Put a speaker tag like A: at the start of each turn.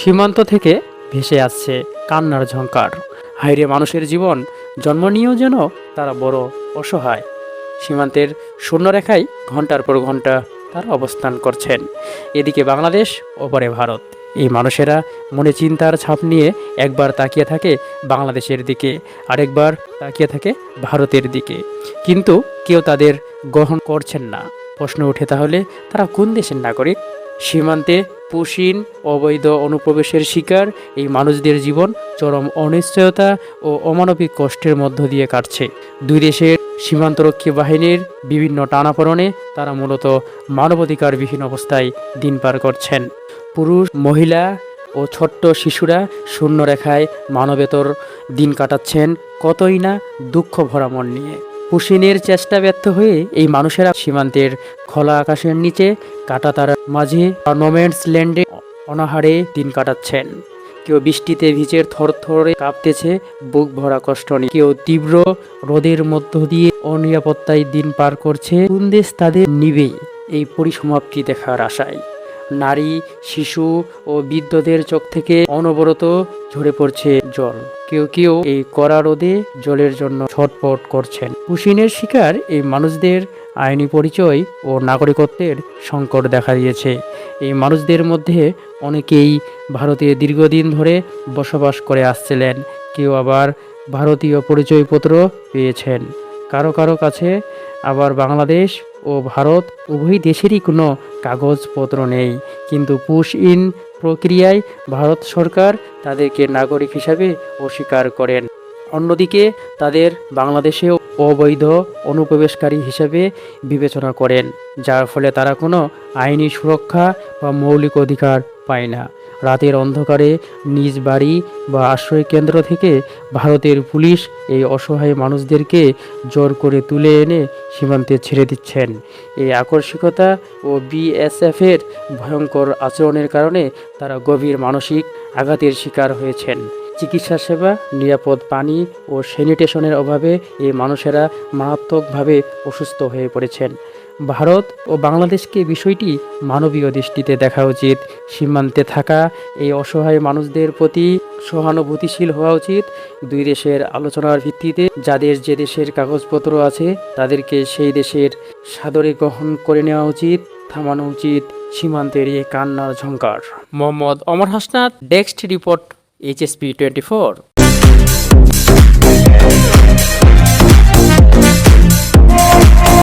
A: সীমান্ত থেকে ভেসে আসছে কান্নার ঝংকার। হায়রে মানুষের জীবন, জন্ম নিয়েও যেন তারা বড় অসহায়। সীমান্তের শূন্যরেখায় ঘন্টার পর ঘন্টা তারা অবস্থান করছেন। এদিকে বাংলাদেশ, ওপারে ভারত। এই মানুষেরা মনে চিন্তার ছাপ নিয়ে একবার তাকিয়ে থাকে বাংলাদেশের দিকে, আরেকবার তাকিয়ে থাকে ভারতের দিকে, কিন্তু কেউ তাদের গ্রহণ করছেন না। প্রশ্ন ওঠে, তাহলে তারা কোন দেশের নাগরিক? সীমান্তে পুশিন অবৈধ অনুপ্রবেশের শিকার এই মানুষদের জীবন চরম অনিশ্চয়তা ও অমানবিক কষ্টের মধ্য দিয়ে কাটছে। দুই দেশের সীমান্তরক্ষী বাহিনীর বিভিন্ন টানাপোড়েনে তারা মূলত মানবাধিকারবিহীন অবস্থায় দিন পার করছেন। পুরুষ, মহিলা ও ছোট্ট শিশুরা শূন্যরেখায় মানবেতর দিন কাটাচ্ছেন, কতই না দুঃখ ভরা মন নিয়ে। পুশিনের চেষ্টা ব্যর্থ হয়ে এই মানুষেরা সীমান্তের খোলা আকাশের নিচে কাঁটাতার মাঝে নোম্যান্স ল্যান্ডে অনাহারে দিন কাটাচ্ছেন। কেউ বৃষ্টিতে ভিজে থরথরে কাঁপতেছে, বুক ভরা কষ্ট নিয়ে। কেউ তীব্র রোদের মধ্য দিয়ে অনিরাপত্তায় দিন পার করছে। কোন দেশ তাদের নিবে এই পরিসমাপ্তি দেখার আশায়? নারী, শিশু ও বৃদ্ধদের চোখ থেকে অনবরত ঝরে পড়ছে জল। কেউ কেউ এই কড়া রোদে জলের জন্য ছটফট করছেন। পুশিনের শিকার এই মানুষদের আইনি পরিচয় ও নাগরিকত্বের সংকট দেখা দিয়েছে। এই মানুষদের মধ্যে অনেকেই ভারতে দীর্ঘদিন ধরে বসবাস করে আসছিলেন, কেউ আবার ভারতীয় পরিচয়পত্র পেয়েছেন, কারো কারো কাছে আবার বাংলাদেশ ও ভারত উভয় দেশেরই কোনো কাগজপত্র নেই। কিন্তু পুশ ইন প্রক্রিয়ায় ভারত সরকার তাদেরকে নাগরিক হিসাবে অস্বীকার করেন। অন্যদিকে তাদের বাংলাদেশে অবৈধ অনুপ্রবেশকারী হিসেবে বিবেচনা করেন, যার ফলে তারা কোনো আইনি সুরক্ষা বা মৌলিক অধিকার পায় না। রাতের অন্ধকারে নিজ বাড়ি বা আশ্রয় কেন্দ্র থেকে ভারতের পুলিশ এই অসহায় মানুষদেরকে জোর করে তুলে এনে সীমান্তে ছেড়ে দিচ্ছেন। এই আকস্মিকতা ও বিএসএফের ভয়ঙ্কর আচরণের কারণে তারা গভীর মানসিক আঘাতের শিকার হয়েছেন। চিকিৎসা সেবা, নিরাপদ পানি ও স্যানিটেশনের অভাবে এই মানুষেরা মারাত্মকভাবে অসুস্থ হয়ে পড়েছেন। ভারত ও বাংলাদেশকে বিষয়টি মানবীয় দৃষ্টিতে দেখা উচিত। সীমান্তে থাকা এই অসহায় মানুষদের প্রতি সহানুভূতিশীল হওয়া উচিত। দুই দেশের আলোচনার ভিত্তিতে যাদের যে দেশের কাগজপত্র আছে তাদেরকে সেই দেশের সাদরে গ্রহণ করে নেওয়া উচিত। থামানো উচিত সীমান্তের এই কান্নার ঝংকার। মোহাম্মদ অমর হাসনাত, ডেস্ক রিপোর্ট, HSP 24।